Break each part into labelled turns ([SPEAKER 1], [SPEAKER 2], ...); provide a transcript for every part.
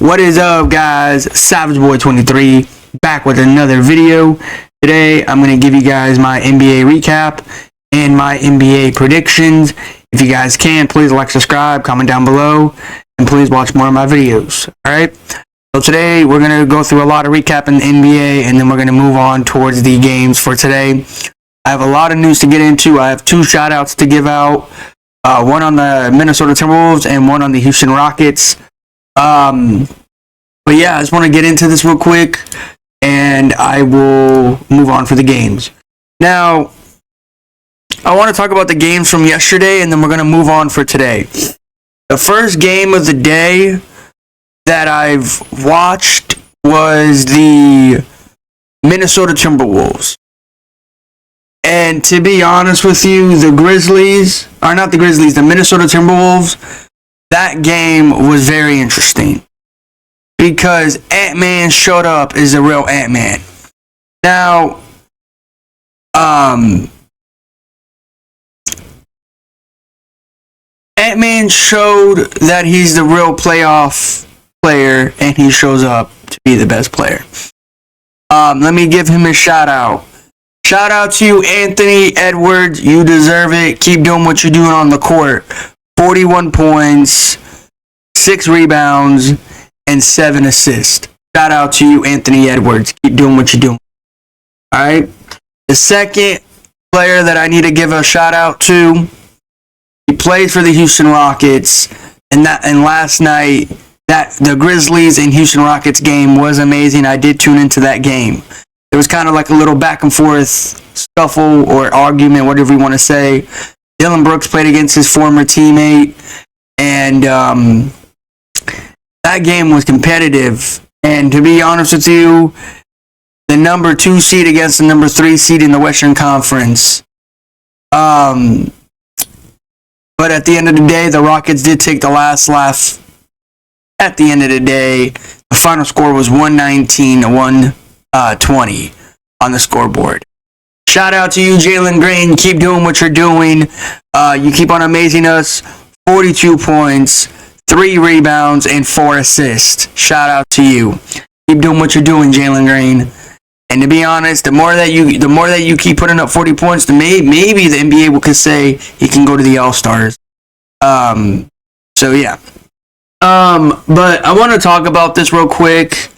[SPEAKER 1] What is up, guys? Savage Boy 23 back with another video. Today I'm going to give you guys my NBA recap and my NBA predictions. If you guys can, please like, subscribe, comment down below, and please watch more of my videos. Alright? So today we're going to go through a lot of recap in the NBA, and then we're going to move on towards the games for today. I have a lot of news to get into. I have two shout outs to give out. One on the Minnesota Timberwolves and one on the Houston Rockets. But yeah, I just want to get into this real quick, and I will move on for the games. Now, I want to talk about the games from yesterday, and then we're going to move on for today. The first game of the day that I've watched was the Minnesota Timberwolves. And to be honest with you, the Minnesota Timberwolves, that game was very interesting. Because Ant-Man showed up as the real Ant-Man. Now, Ant-Man showed that he's the real playoff player, and he shows up to be the best player. Let me give him a shout out. Shout out to you, Anthony Edwards. You deserve it. Keep doing what you're doing on the court. 41 points, 6 rebounds, and 7 assists. Shout out to you, Anthony Edwards. Keep doing what you're doing. Alright? The second player that I need to give a shout out to, he plays for the Houston Rockets. And last night, the Grizzlies and Houston Rockets game was amazing. I did tune into that game. It was kind of like a little back and forth scuffle or argument, whatever you want to say. Dillon Brooks played against his former teammate, and that game was competitive. And to be honest with you, the number 2 seed against the number 3 seed in the Western Conference. But at the end of the day, the Rockets did take the last laugh. At the end of the day, the final score was 119 to 120 on the scoreboard. Shout out to you, Jalen Green. Keep doing what you're doing. You keep on amazing us. 42 points, 3 rebounds, and 4 assists. Shout out to you. Keep doing what you're doing, Jalen Green. And to be honest, the more that you keep putting up 40 points, maybe the NBA could say he can go to the All-Stars. So yeah. But I want to talk about this real quick.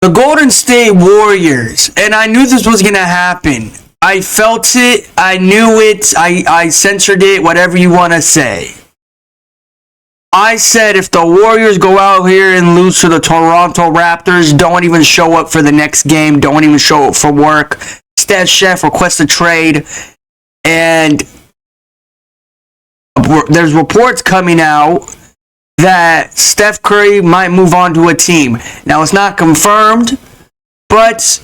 [SPEAKER 1] The Golden State Warriors, and I knew this was going to happen. I felt it. I knew it. I censored it, whatever you want to say. I said if the Warriors go out here and lose to the Toronto Raptors, don't even show up for the next game, don't even show up for work. Instead, Chef requests a trade, and there's reports coming out that Steph Curry might move on to a team. Now, it's not confirmed, but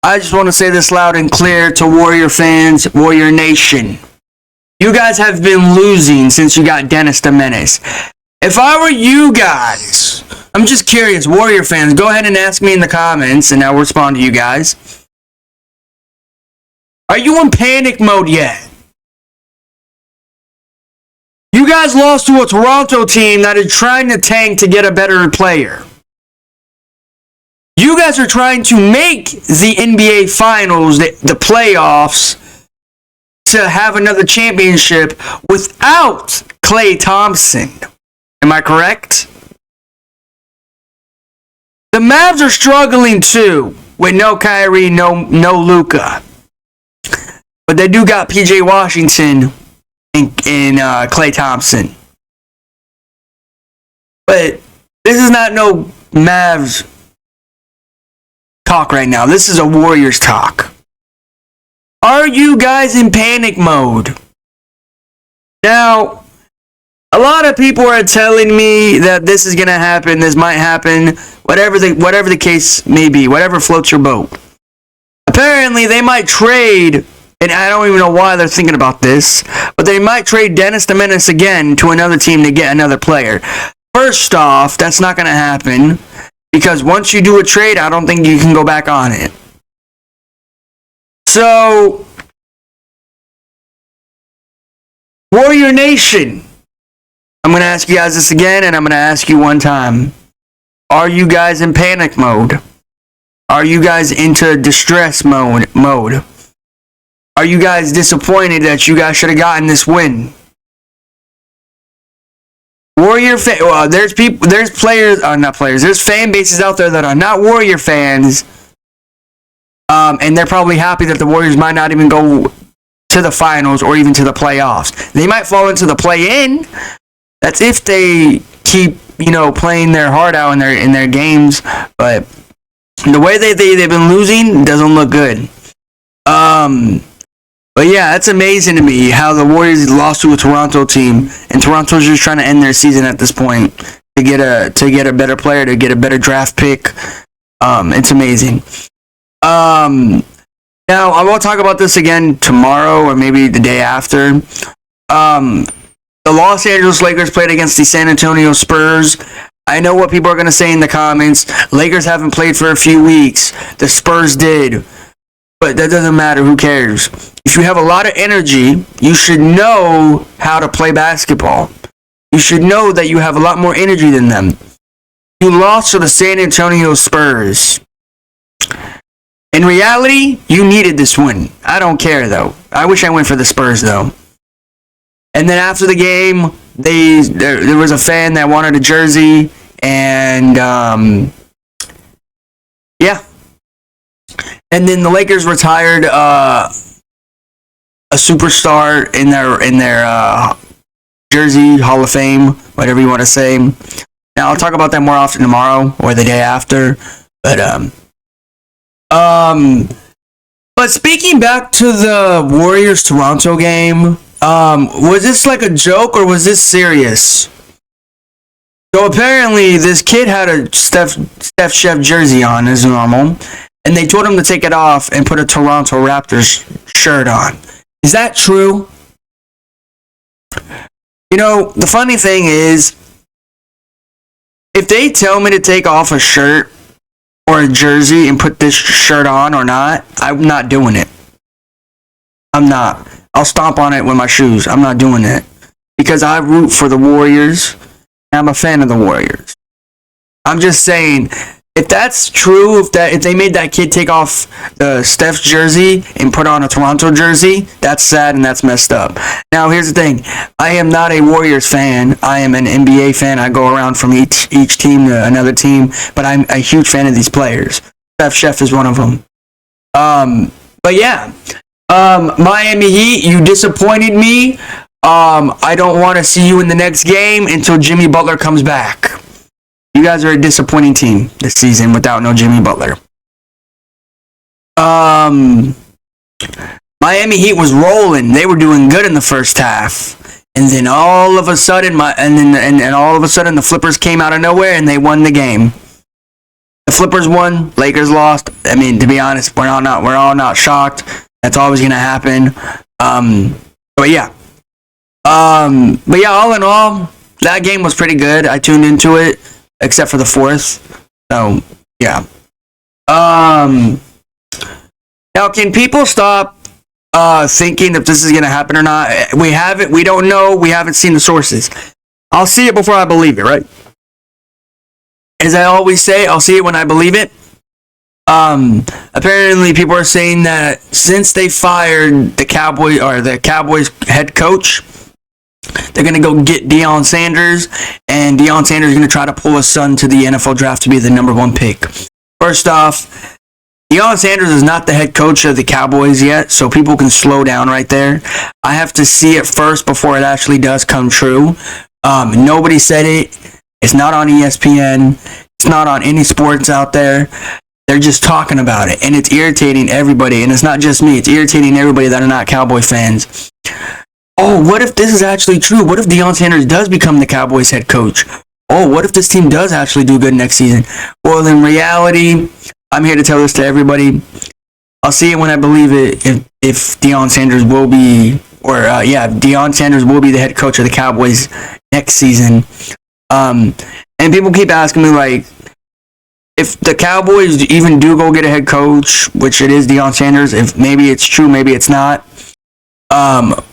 [SPEAKER 1] I just want to say this loud and clear to Warrior fans, Warrior Nation. You guys have been losing since you got Dennis the Menace. If I were you guys, I'm just curious, Warrior fans, go ahead and ask me in the comments, and I'll respond to you guys. Are you in panic mode yet? You guys lost to a Toronto team that is trying to tank to get a better player. You guys are trying to make the NBA Finals, the playoffs, to have another championship without Klay Thompson. Am I correct? The Mavs are struggling too, with no Kyrie, no Luka. But they do got PJ Washington and Klay Thompson. But this is not no Mavs talk right now. This is a Warriors talk. Are you guys in panic mode? Now, a lot of people are telling me that this is going to happen, this might happen, whatever the case may be, whatever floats your boat. Apparently, they might trade, and I don't even know why they're thinking about this, but they might trade Dennis the Menace again to another team to get another player. First off, that's not going to happen, because once you do a trade, I don't think you can go back on it. So, Warrior Nation, I'm going to ask you guys this again, and I'm going to ask you one time. Are you guys in panic mode? Are you guys into distress mode? Are you guys disappointed that you guys should have gotten this win? There's fan bases out there that are not Warrior fans, and they're probably happy that the Warriors might not even go to the finals or even to the playoffs. They might fall into the play-in. That's if they keep, playing their heart out in their games. But the way they've been losing doesn't look good. But yeah, it's amazing to me how the Warriors lost to a Toronto team, and Toronto's just trying to end their season at this point to get a better player, to get a better draft pick. It's amazing. Now I will talk about this again tomorrow or maybe the day after. The Los Angeles Lakers played against the San Antonio Spurs. I know what people are going to say in the comments. Lakers haven't played for a few weeks. The Spurs did. But that doesn't matter. Who cares? If you have a lot of energy, you should know how to play basketball. You should know that you have a lot more energy than them. You lost to the San Antonio Spurs. In reality, you needed this win. I don't care, though. I wish I went for the Spurs, though. And then after the game, there was a fan that wanted a jersey, and yeah. And then the Lakers retired a superstar in their jersey Hall of Fame, whatever you want to say. Now I'll talk about that more often tomorrow or the day after. But speaking back to the Warriors Toronto game, was this like a joke or was this serious? So apparently this kid had a Steph Chef jersey on as normal, and they told him to take it off and put a Toronto Raptors shirt on. Is that true? The funny thing is, if they tell me to take off a shirt or a jersey and put this shirt on or not, I'm not doing it. I'm not. I'll stomp on it with my shoes. I'm not doing it. Because I root for the Warriors. And I'm a fan of the Warriors. I'm just saying, if that's true, if they made that kid take off the Steph's jersey and put on a Toronto jersey, that's sad and that's messed up. Now, here's the thing. I am not a Warriors fan. I am an NBA fan. I go around from each team to another team, but I'm a huge fan of these players. Steph Chef is one of them. But yeah, Miami Heat, you disappointed me. I don't want to see you in the next game until Jimmy Butler comes back. You guys are a disappointing team this season without no Jimmy Butler. Miami Heat was rolling. They were doing good in the first half. And then all of a sudden the Flippers came out of nowhere and they won the game. The Flippers won, Lakers lost. I mean, to be honest, we're all not shocked. That's always going to happen. But yeah, all in all, that game was pretty good. I tuned into it, except for the fourth. So, yeah. Now, can people stop thinking if this is going to happen or not? We don't know. We haven't seen the sources. I'll see it before I believe it, right? As I always say, I'll see it when I believe it. Apparently people are saying that since they fired the Cowboys head coach, they're going to go get Deion Sanders, and Deion Sanders is going to try to pull his son to the NFL draft to be the number one pick. First off, Deion Sanders is not the head coach of the Cowboys yet, so people can slow down right there. I have to see it first before it actually does come true. Nobody said it. It's not on ESPN. It's not on any sports out there. They're just talking about it, and it's irritating everybody. And it's not just me. It's irritating everybody that are not Cowboy fans. Oh, what if this is actually true? What if Deion Sanders does become the Cowboys head coach? Oh, what if this team does actually do good next season? Well, in reality, I'm here to tell this to everybody. I'll see it when I believe it. If Deion Sanders will be, Deion Sanders will be the head coach of the Cowboys next season. And people keep asking me, like, if the Cowboys even do go get a head coach, which it is Deion Sanders, if maybe it's true, maybe it's not,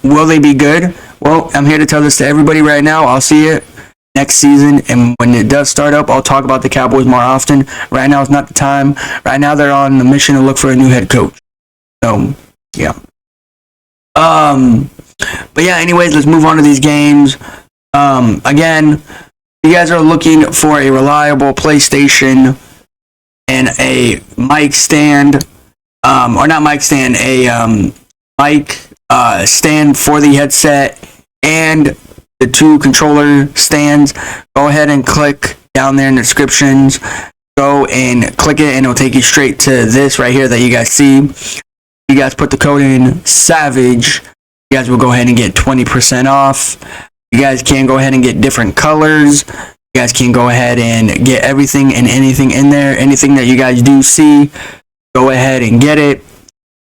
[SPEAKER 1] will they be good? Well, I'm here to tell this to everybody right now. I'll see it next season, and when it does start up, I'll talk about the Cowboys more often. Right now is not the time. Right now they're on the mission to look for a new head coach. So, yeah. But yeah, anyways, let's move on to these games. Again, you guys are looking for a reliable PlayStation and a mic stand, or not mic stand, a mic stand for the headset and the 2 controller stands. Go ahead and click down there in the descriptions. Go and click it and it'll take you straight to this right here that you guys see. You guys put the code in SAVAGE. You guys will go ahead and get 20% off. You guys can go ahead and get different colors. You guys can go ahead and get everything and anything in there. Anything that you guys do see, go ahead and get it.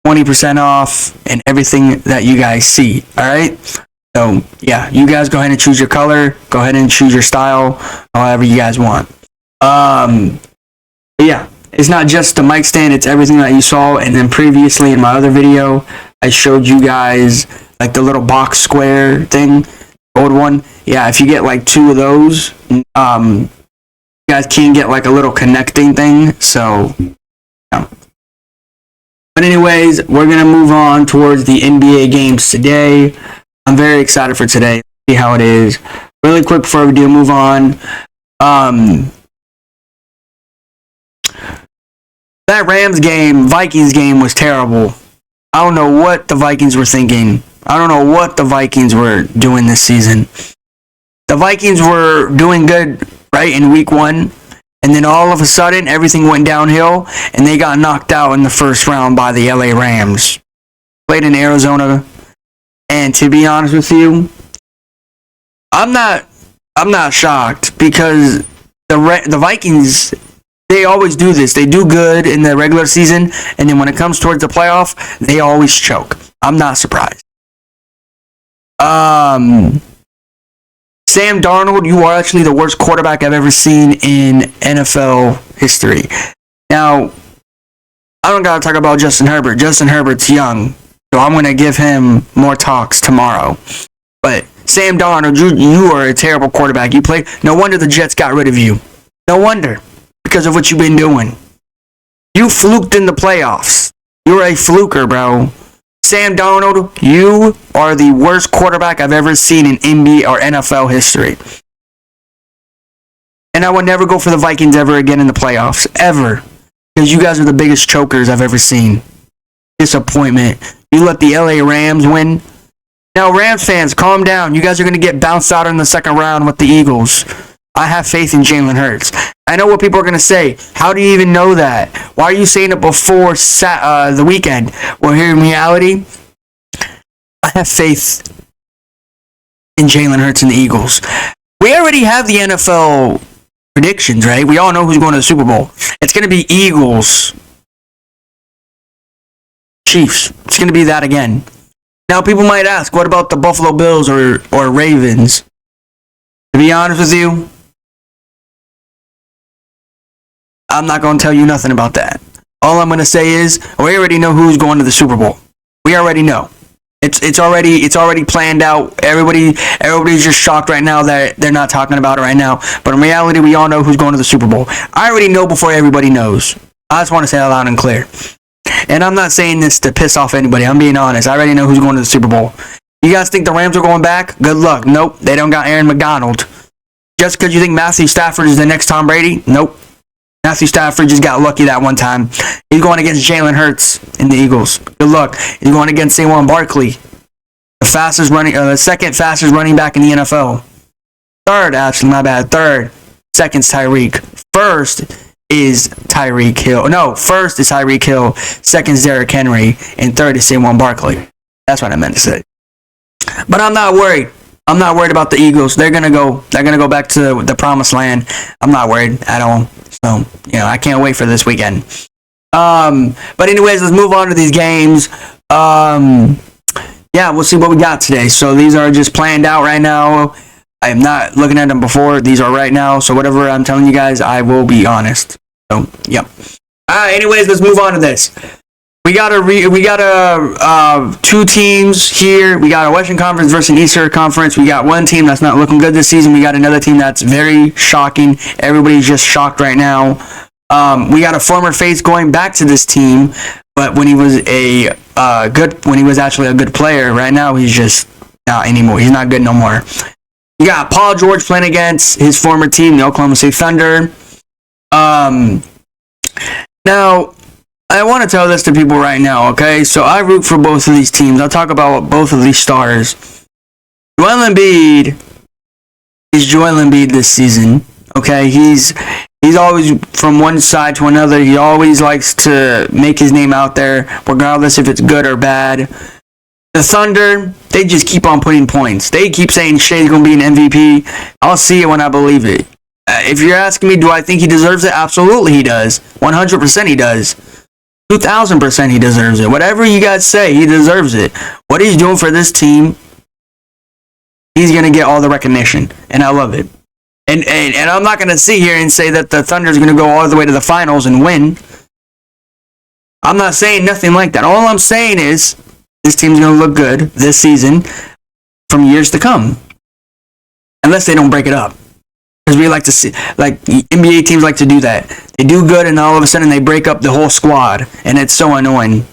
[SPEAKER 1] 20% off and everything that you guys see. Alright? So, yeah, you guys go ahead and choose your color. Go ahead and choose your style, however you guys want. Yeah, it's not just the mic stand, it's everything that you saw. And then previously in my other video, I showed you guys like the little box square thing, old one. Yeah, if you get like 2 of those, you guys can get like a little connecting thing. So, yeah. But anyways, we're going to move on towards the NBA games today. I'm very excited for today. See how it is. Really quick before we do move on. That Rams game, Vikings game was terrible. I don't know what the Vikings were thinking. I don't know what the Vikings were doing this season. The Vikings were doing good, right, in week 1. And then all of a sudden, everything went downhill, and they got knocked out in the first round by the LA Rams. Played in Arizona, and to be honest with you, I'm not shocked because the Vikings, they always do this. They do good in the regular season, and then when it comes towards the playoff, they always choke. I'm not surprised. Sam Darnold, you are actually the worst quarterback I've ever seen in NFL history. Now, I don't got to talk about Justin Herbert. Justin Herbert's young, so I'm going to give him more talks tomorrow. But Sam Darnold, you are a terrible quarterback. You play. No wonder the Jets got rid of you. No wonder, because of what you've been doing. You fluked in the playoffs. You're a fluker, bro. Sam Darnold, you are the worst quarterback I've ever seen in NBA or NFL history. And I would never go for the Vikings ever again in the playoffs. Ever. Because you guys are the biggest chokers I've ever seen. Disappointment. You let the LA Rams win. Now, Rams fans, calm down. You guys are going to get bounced out in the second round with the Eagles. I have faith in Jalen Hurts. I know what people are going to say. How do you even know that? Why are you saying it before the weekend? Well, here in reality, I have faith in Jalen Hurts and the Eagles. We already have the NFL predictions, right? We all know who's going to the Super Bowl. It's going to be Eagles, Chiefs. It's going to be that again. Now, people might ask, what about the Buffalo Bills or Ravens? To be honest with you, I'm not going to tell you nothing about that. All I'm going to say is, we already know who's going to the Super Bowl. We already know. It's already planned out. Everybody's just shocked right now that they're not talking about it right now. But in reality, we all know who's going to the Super Bowl. I already know before everybody knows. I just want to say that loud and clear. And I'm not saying this to piss off anybody. I'm being honest. I already know who's going to the Super Bowl. You guys think the Rams are going back? Good luck. Nope. They don't got Aaron McDonald. Just because you think Matthew Stafford is the next Tom Brady? Nope. Matthew Stafford just got lucky that one time. He's going against Jalen Hurts in the Eagles. Good luck. He's going against Saquon Barkley, the second fastest running back in the NFL. Third, actually, my bad. Third. Second's Tyreek. First is Tyreek Hill. No, first is Tyreek Hill. Second's Derrick Henry. And third is Saquon Barkley. That's what I meant to say. But I'm not worried. I'm not worried about the Eagles. They're gonna go back to the promised land. I'm not worried at all. So, I can't wait for this weekend. But anyways, let's move on to these games. We'll see what we got today. So these are just planned out right now. I am not looking at them before. These are right now. So whatever I'm telling you guys, I will be honest. So, yep. Alright, anyways, let's move on to this. We got two teams here. We got a Western Conference versus an Eastern Conference. We got one team that's not looking good this season. We got another team that's very shocking. Everybody's just shocked right now. We got a former face going back to this team, but when he was actually a good player, right now he's just not anymore. He's not good no more. You got Paul George playing against his former team, the Oklahoma City Thunder. Now, I want to tell this to people right now, okay? So I root for both of these teams. I'll talk about both of these stars. Joel Embiid is Joel Embiid this season, okay? He's always from one side to another. He always likes to make his name out there, regardless if it's good or bad. The Thunder, they just keep on putting points. They keep saying Shai's going to be an MVP. I'll see it when I believe it. If you're asking me, do I think he deserves it? Absolutely he does. 100% he does. 2,000% he deserves it. Whatever you guys say, he deserves it. What he's doing for this team, he's going to get all the recognition. And I love it. And I'm not going to sit here and say that the Thunder's going to go all the way to the finals and win. I'm not saying nothing like that. All I'm saying is this team's going to look good this season from years to come. Unless they don't break it up. Because we like to see, like, NBA teams like to do that. They do good and all of a sudden they break up the whole squad. And it's so annoying.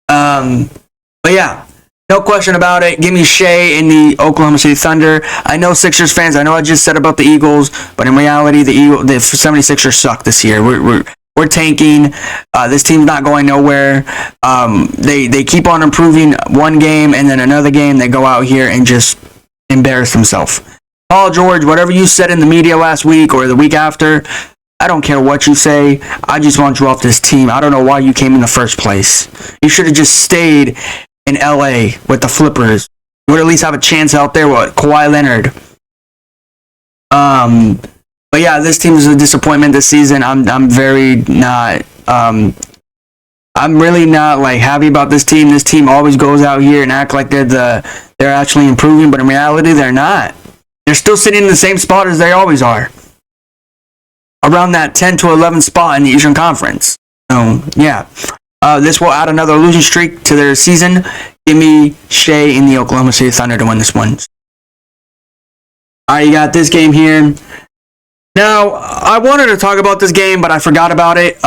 [SPEAKER 1] But yeah, no question about it. Give me Shai in the Oklahoma City Thunder. I know Sixers fans, I know I just said about the the reality, the 76ers suck this year. We're tanking. This team's not going nowhere. They keep on improving one game and then another game. They go out here and just embarrass themselves. Paul George, whatever you said in the media last week or the week after, I don't care what you say. I just want you off this team. I don't know why you came in the first place. You should have just stayed in LA with the Flippers. You would at least have a chance out there with Kawhi Leonard. But yeah, this team is a disappointment this season. I'm really not like happy about this team. This team always goes out here and act like they're actually improving, but in reality they're not. They're still sitting in the same spot as they always are. Around that 10 to 11 spot in the Eastern Conference. So, yeah. This will add another losing streak to their season. Give me Shai in the Oklahoma City Thunder to win this one. Alright, you got this game here. Now, I wanted to talk about this game, but I forgot about it.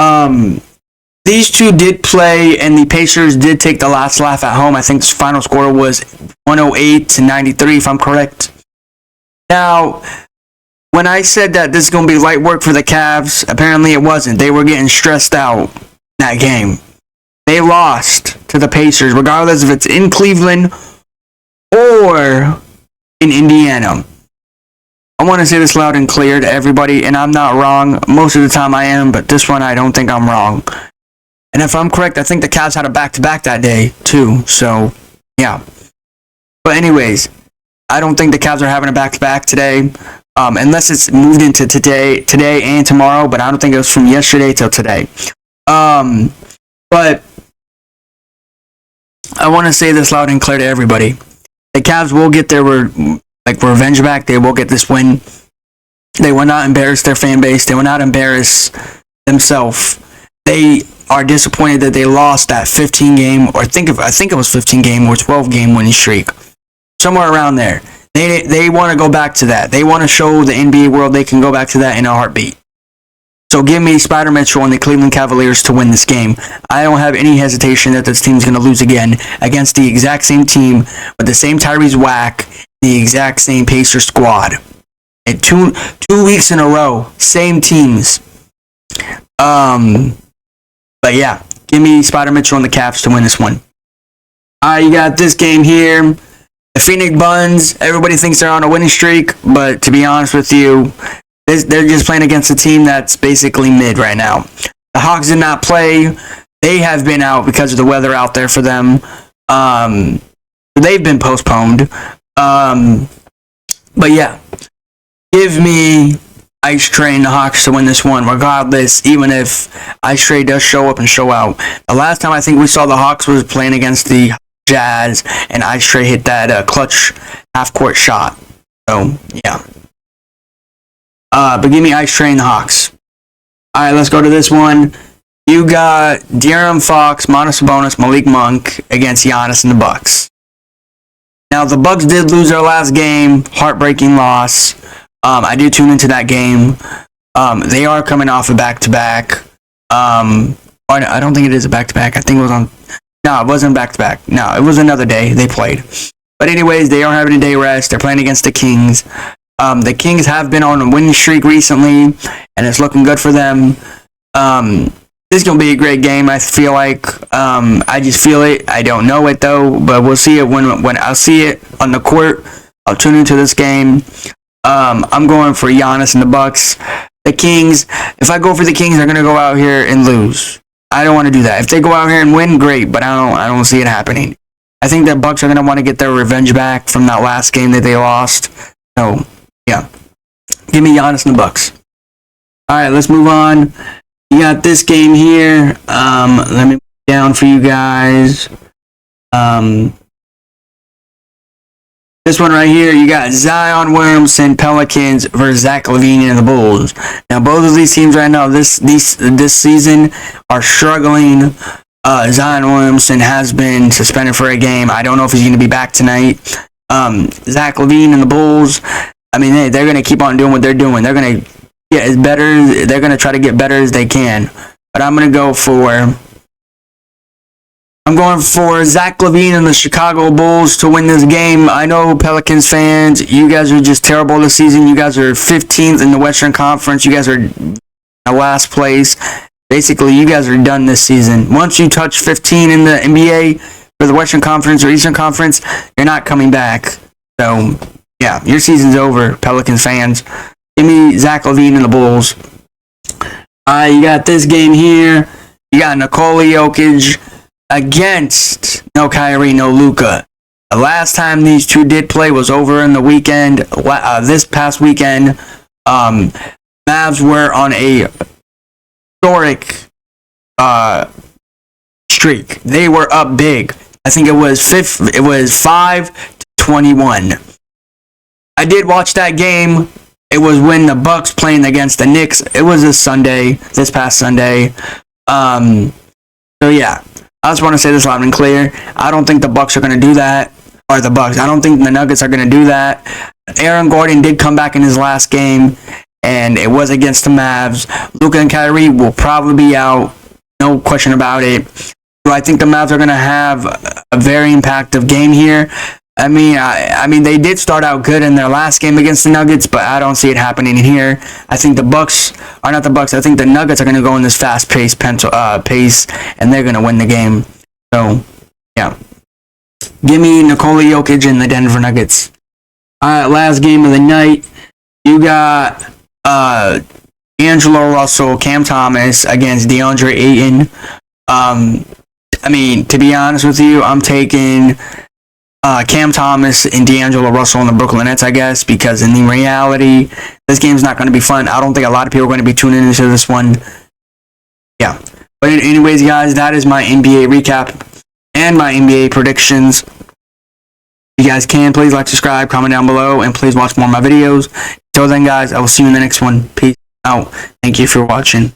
[SPEAKER 1] These two did play, and the Pacers did take the last laugh at home. I think the final score was 108-93, if I'm correct. Now, when I said that this is going to be light work for the Cavs, apparently it wasn't. They were getting stressed out that game. They lost to the Pacers, regardless if it's in Cleveland or in Indiana. I want to say this loud and clear to everybody, and I'm not wrong. Most of the time I am, but this one I don't think I'm wrong. And if I'm correct, I think the Cavs had a back-to-back that day, too. So, yeah. But anyways, I don't think the Cavs are having a back-to-back today, unless it's moved into today and tomorrow, but I don't think it was from yesterday till today. But I want to say this loud and clear to everybody. The Cavs will get their revenge back. They will get this win. They will not embarrass their fan base. They will not embarrass themselves. They are disappointed that they lost that 15-game, or I think it was 15-game or 12-game winning streak. Somewhere around there. They want to go back to that. They want to show the NBA world they can go back to that in a heartbeat. So give me Spider Mitchell and the Cleveland Cavaliers to win this game. I don't have any hesitation that this team's going to lose again against the exact same team with the same Tyrese Wack, the exact same Pacer squad. And two weeks in a row, same teams. But yeah, give me Spider Mitchell and the Cavs to win this one. Alright, you got this game here. The Phoenix Suns, everybody thinks they're on a winning streak, but to be honest with you, they're just playing against a team that's basically mid right now. The Hawks did not play. They have been out because of the weather out there for them. They've been postponed. But yeah, give me Ice Train the Hawks to win this one, regardless, even if Ice Train does show up and show out. The last time I think we saw the Hawks was playing against the Jazz, and Ice Train hit that clutch half-court shot. So, yeah. But give me Ice Train the Hawks. Alright, let's go to this one. you got De'Aaron Fox, Montas Sabonis, Malik Monk against Giannis and the Bucks. Now, the Bucks did lose their last game, heartbreaking loss. I did tune into that game. They are coming off a back-to-back. I don't think it is a back-to-back. I think it was on... No, it wasn't back-to-back. No, it was another day they played. But anyways, they are having a day rest. They're playing against the Kings. The Kings have been on a winning streak recently, and it's looking good for them. This is going to be a great game, I feel like. I just feel it. I don't know it, though, but we'll see it when I'll see it on the court. I'll tune into this game. I'm going for Giannis and the Bucks. The Kings, if I go for the Kings, they're going to go out here and lose. I don't want to do that. If they go out here and win, great, but I don't see it happening. I think the Bucks are going to want to get their revenge back from that last game that they lost. So, yeah. Give me Giannis and the Bucks. All right, let's move on. You got this game here. Let me put it down for you guys. This one right here, you got Zion Williamson, Pelicans versus Zach LaVine and the Bulls. Now, both of these teams right now, this season, are struggling. Zion Williamson has been suspended for a game. I don't know if he's going to be back tonight. Zach LaVine and the Bulls, I mean, they're going to keep on doing what they're doing. They're going to get as better. They're going to try to get better as they can. But I'm going to go for Zach LaVine and the Chicago Bulls to win this game. I know, Pelicans fans, you guys are just terrible this season. You guys are 15th in the Western Conference. You guys are in last place. Basically, you guys are done this season. Once you touch 15 in the NBA for the Western Conference or Eastern Conference, you're not coming back. So, yeah, your season's over, Pelicans fans. Give me Zach LaVine and the Bulls. You got this game here. You got Nikola Jokic against no Kyrie, no Luka. The last time these two did play was over in the weekend. This past weekend, Mavs were on a historic streak. They were up big. I think it was 5-21. I did watch that game. It was when the Bucks playing against the Knicks. It was this past Sunday. So yeah, I just want to say this loud and clear. I don't think the Bucks are going to do that, or the Bucks. I don't think the Nuggets are going to do that. Aaron Gordon did come back in his last game, and it was against the Mavs. Luka and Kyrie will probably be out, no question about it. So I think the Mavs are going to have a very impactful game here. I mean, they did start out good in their last game against the Nuggets, but I don't see it happening here. I think I think the Nuggets are going to go in this fast-paced pace, and they're going to win the game. So, yeah. Give me Nikola Jokic and the Denver Nuggets. All right, last game of the night. You got D'Angelo Russell, Cam Thomas against DeAndre Ayton. I mean, to be honest with you, I'm taking Cam Thomas and D'Angelo Russell and the Brooklyn Nets, I guess, because in reality, this game's not going to be fun. I don't think a lot of people are going to be tuning into this one. Yeah. But anyways, guys, that is my NBA recap and my NBA predictions. If you guys can, please like, subscribe, comment down below, and please watch more of my videos. Until then, guys, I will see you in the next one. Peace out. Thank you for watching.